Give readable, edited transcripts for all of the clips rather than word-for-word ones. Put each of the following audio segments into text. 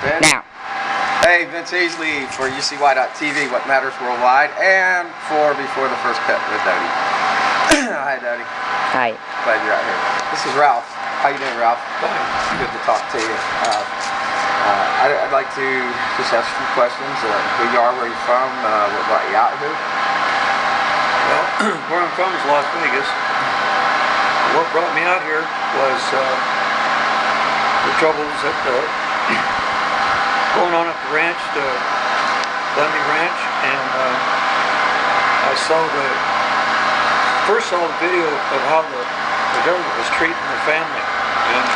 Now. Hey, Vince Easley for UCY.TV, What Matters Worldwide, and for Before the First Cut with Dodie. Hi, Dodie. Hi. Glad you're out here. This is Ralph. How you doing, Ralph? Fine. Good to talk to you. I'd like to just ask a few questions. Who you are, where you're from, what brought you out here? Well, where I'm from is Las Vegas. What brought me out here was the troubles that going on at the ranch, the Bundy Ranch, and I first saw the video of how the government was treating the family and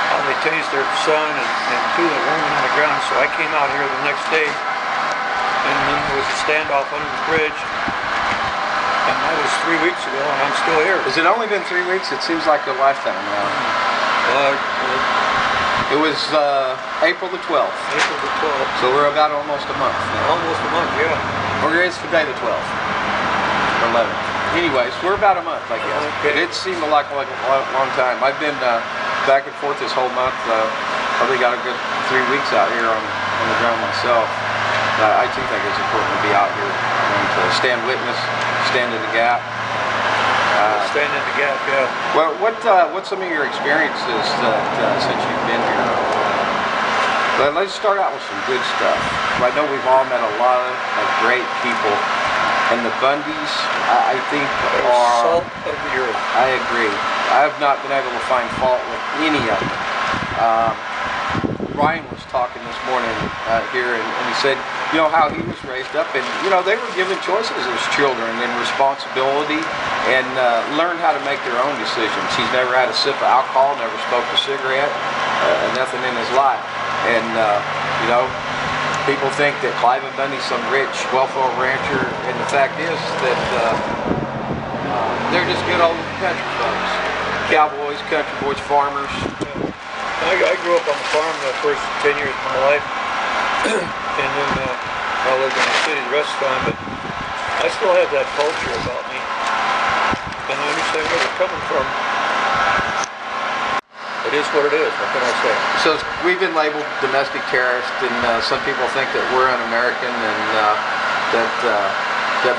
how they tased their son and threw the woman on the ground. So I came out here the next day, and then there was a standoff under the bridge, and that was 3 weeks ago, and I'm still here. Has it only been 3 weeks? It seems like a lifetime now. It was April the 12th. April the 12th. So we're about almost a month now. Almost a month, yeah. Or it's today the 12th. Or 11th. Anyways, we're about a month, I guess. Okay. It seemed like a long time. I've been back and forth this whole month. Probably got a good 3 weeks out here on the ground myself. I too think it's important to be out here and to stand witness, stand in the gap. Stand in the gap, yeah. Well, what's some of your experiences since you've been here? But let's start out with some good stuff. I know we've all met a lot of great people, and the Bundys, I think, are salt of the earth. I agree. I have not been able to find fault with any of them. Ryan was talking this morning here, and he said, you know, how he was raised up, and you know, they were given choices as children and responsibility, and learned how to make their own decisions. He's never had a sip of alcohol, never smoked a cigarette, nothing in his life. And you know, people think that Clive and Bundy's some rich, well-off rancher, and the fact is that they're just good old country folks, cowboys, country boys, farmers. I grew up on the farm the first 10 years of my life, and then I lived in the city the rest of the time, but I still have that culture about me, and I understand where they're coming from. It is what it is, what can I say? So we've been labeled domestic terrorists, and some people think that we're un-American, and that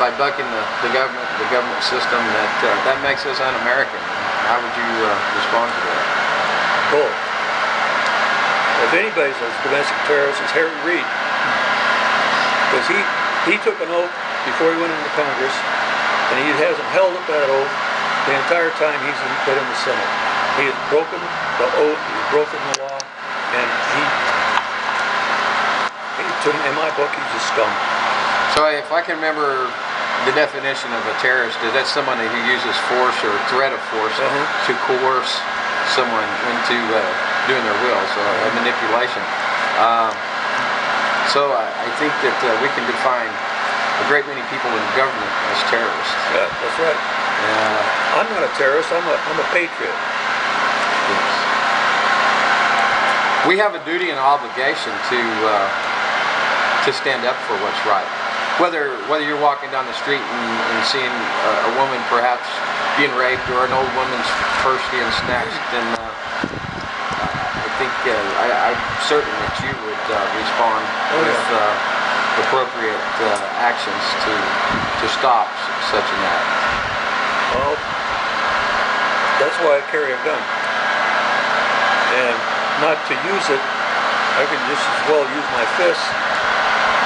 by bucking the government system, that makes us un-American. How would you respond to that? Both. If anybody's a domestic terrorist, it's Harry Reid. Because he took an oath before he went into Congress, and he hasn't held up that oath the entire time he's been in the Senate. He has broken the oath, he's broken the law, and in my book, he's a scum. So if I can remember the definition of a terrorist, is that somebody who uses force or threat of force to coerce someone into doing their will, so manipulation. So I think that we can define a great many people in government as terrorists. Yeah, that's right. I'm not a terrorist, I'm a patriot. Yes. We have a duty and obligation to stand up for what's right. Whether you're walking down the street and seeing a woman perhaps being raped, or an old woman's purse being snatched, then I think I'm certain that you would respond with appropriate actions to stop such an act. Well, that's why I carry a gun. And not to use it, I can just as well use my fists,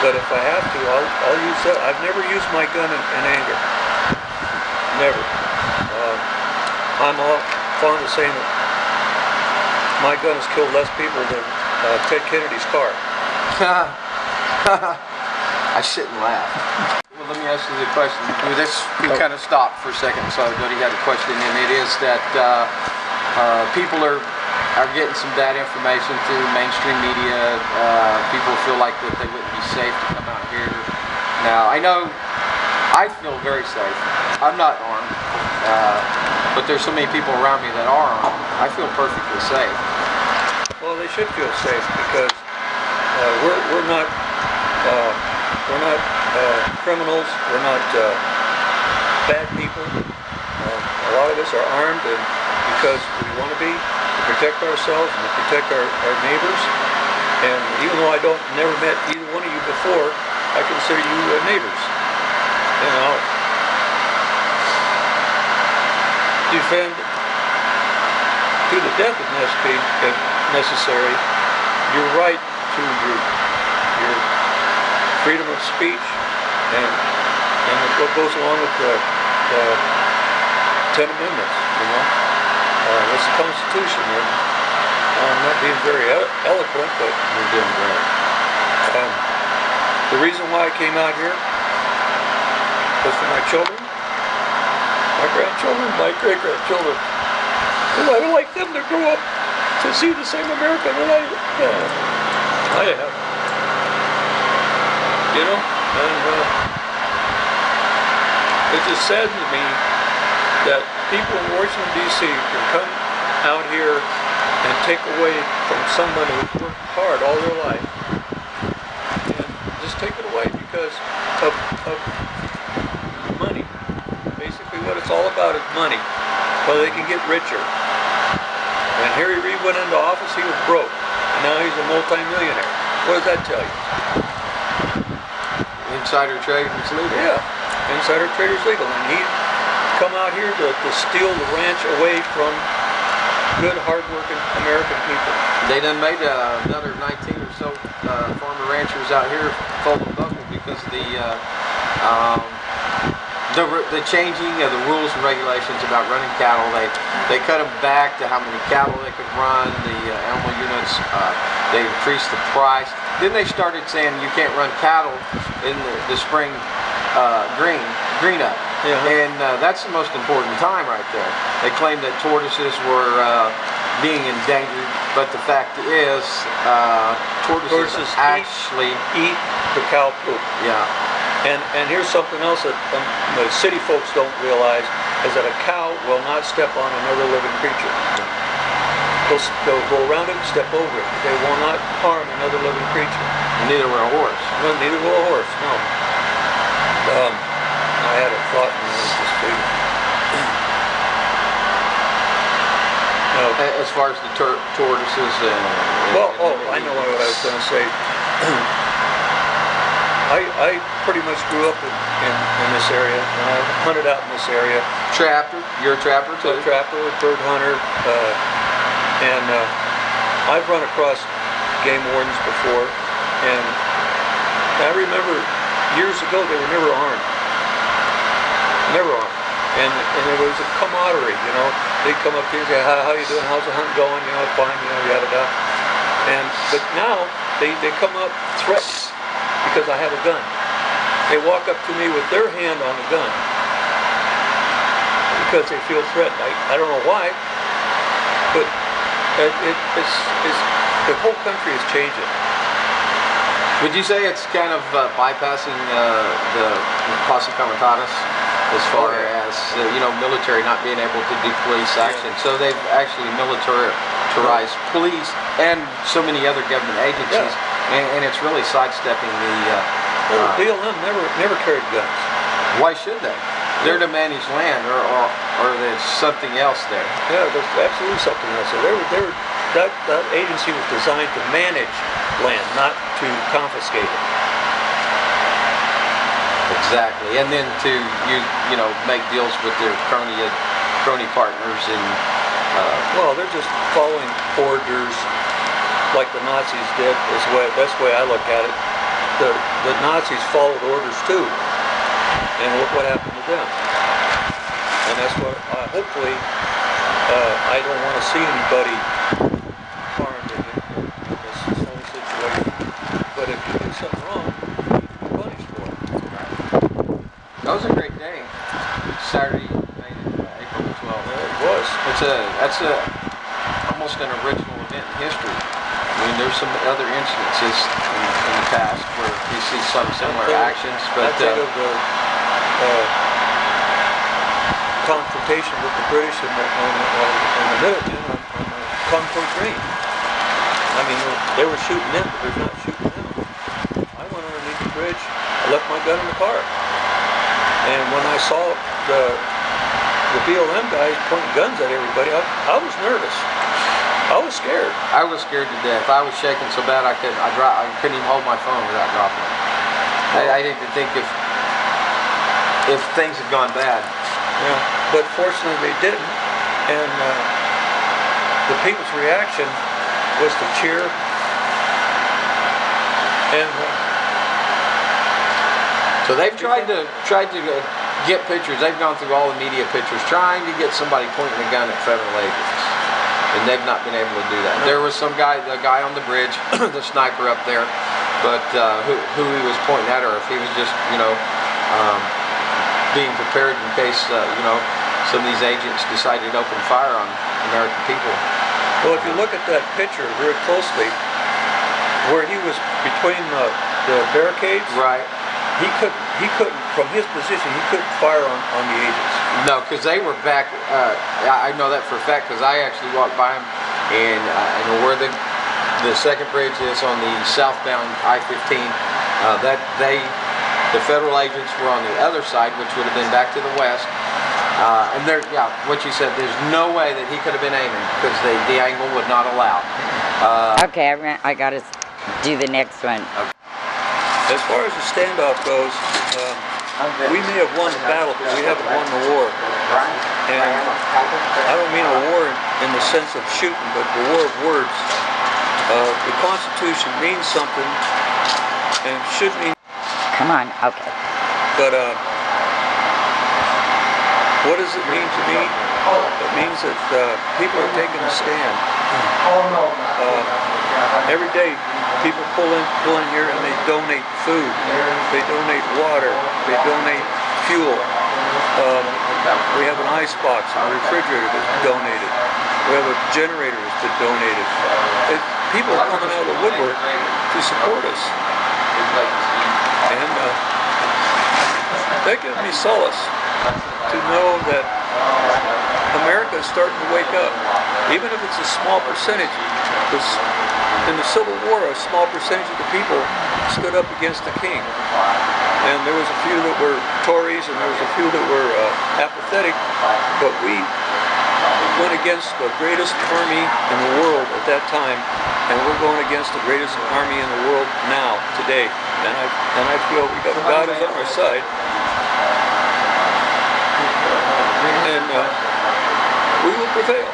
but if I have to, I'll use that. I've never used my gun in anger. Never. I'm all fond of saying that my gun has killed less people than Ted Kennedy's car. I shouldn't laugh. Well, let me ask you the question. This can kind of stop for a second. So Dodie had a question, and it is that people are getting some bad information through mainstream media. People feel like that they wouldn't be safe to come out here. Now, I know I feel very safe. I'm not armed, but there's so many people around me that are armed. I feel perfectly safe. Well, they should feel safe because we're not criminals. We're not bad people. A lot of us are armed, and because we want to be, to protect ourselves and to protect our neighbors. And even though I never met either one of you before, I consider you neighbors. And I'll defend to the death if necessary your right to your freedom of speech and what goes along with the 10 Amendments, you know. It's the Constitution, and I'm not being very eloquent, but You're doing great. the reason why I came out here was for my children, my grandchildren, my great-grandchildren. Because I would like them to grow up to see the same America that I have. You know? And it just saddens me that people in Washington, D.C. can come out here and take away from somebody who's worked hard all their life and just take it away because of money. Basically what it's all about is money. Well, they can get richer. When Harry Reid went into office, he was broke, and now he's a multi-millionaire. What does that tell you? Insider trading is legal. Yeah, insider trader's legal, and he come out here to steal the ranch away from good, hard-working American people. They done made another 19 or so farmer ranchers out here fold the buckle because the changing of the rules and regulations about running cattle. They cut them back to how many cattle they could run. The animal units, they increased the price. Then they started saying you can't run cattle in the spring green up. Yeah. And that's the most important time right there. They claimed that tortoises were being endangered, but the fact is tortoises actually eat the cow poop. Yeah. And here's something else that the city folks don't realize, is that a cow will not step on another living creature. They'll go around it and step over it. They will not harm another living creature. Neither will a horse. No, neither will a horse, no. I had a thought and it was just faded. As far as the tortoises and I know what I was going to say. I pretty much grew up in this area, and I hunted out in this area. Trapper, you're a trapper too. A trapper, a bird hunter, and I've run across game wardens before, and I remember years ago they were never armed. Never armed. And there was a camaraderie, you know. They'd come up to you and say, how you doing, how's the hunt going, you know, fine, you know, yada yada. But now they come up threatening because I have a gun. They walk up to me with their hand on the gun because they feel threatened. I don't know why, but the whole country is changing. Would you say it's kind of bypassing the posse comitatus as far as military not being able to do police action? So they've actually militarized police and so many other government agencies, and it's really sidestepping the. BLM never carried guns. Why should they? They're to manage land, or there's something else there. Yeah, there's absolutely something else there. That agency was designed to manage land, not to confiscate it. Exactly, and then to make deals with their crony partners and. Well, they're just following orders, like the Nazis did. That's the way I look at it. The Nazis followed orders too, and look what happened to them. And that's what hopefully I don't want to see anybody harmed in this whole situation. But if you do something wrong, you're punished for it. That was a great day. Saturday, April the 12th. Yeah, it was. That's almost an original event in history. I mean, there's some other incidences in the past where we see some similar actions, but I think of the confrontation with the British and the Minutemen on the Concord Range. I mean, they were shooting them, but they're not shooting them. I went underneath the bridge. I left my gun in the car, and when I saw the BLM guys pointing guns at everybody, I was nervous. I was scared. I was scared to death. I was shaking so bad I couldn't even hold my phone without dropping it. I didn't even think if things had gone bad. Yeah, but fortunately they didn't, and the people's reaction was to cheer, and so they've tried to get pictures. They've gone through all the media pictures trying to get somebody pointing a gun at federal agents, and they've not been able to do that. There was some guy, the guy on the bridge, the sniper up there, but who he was pointing at, or if he was just, being prepared in case, some of these agents decided to open fire on American people. well, if you look at that picture very closely, where he was between the barricades, Right. he couldn't, from his position, he couldn't fire on the agents. No, because they were back. I know that for a fact because I actually walked by them, and I know where the second bridge is on the southbound I-15. The federal agents were on the other side, which would have been back to the west. And what you said, there's no way that he could have been aiming because the angle would not allow. Okay, I gotta do the next one. As far as the standoff goes, we may have won the battle, but we haven't won the war. And I don't mean a war in the sense of shooting, but the war of words. The Constitution means something, and should mean. Come on, okay. But what does it mean to me? It means that people are taking a stand. Every day, people pull in here and they donate food, they donate water, they donate fuel. We have an ice box and a refrigerator that's donated. We have a generator that's been donated. People are coming out of the woodwork to support us. And that gives me solace to know that America is starting to wake up, even if it's a small percentage. Because in the Civil War, a small percentage of the people stood up against the king. And there was a few that were Tories, and there was a few that were apathetic, but we went against the greatest army in the world at that time, and we're going against the greatest army in the world now, today. And I feel God is on our side. And we will prevail.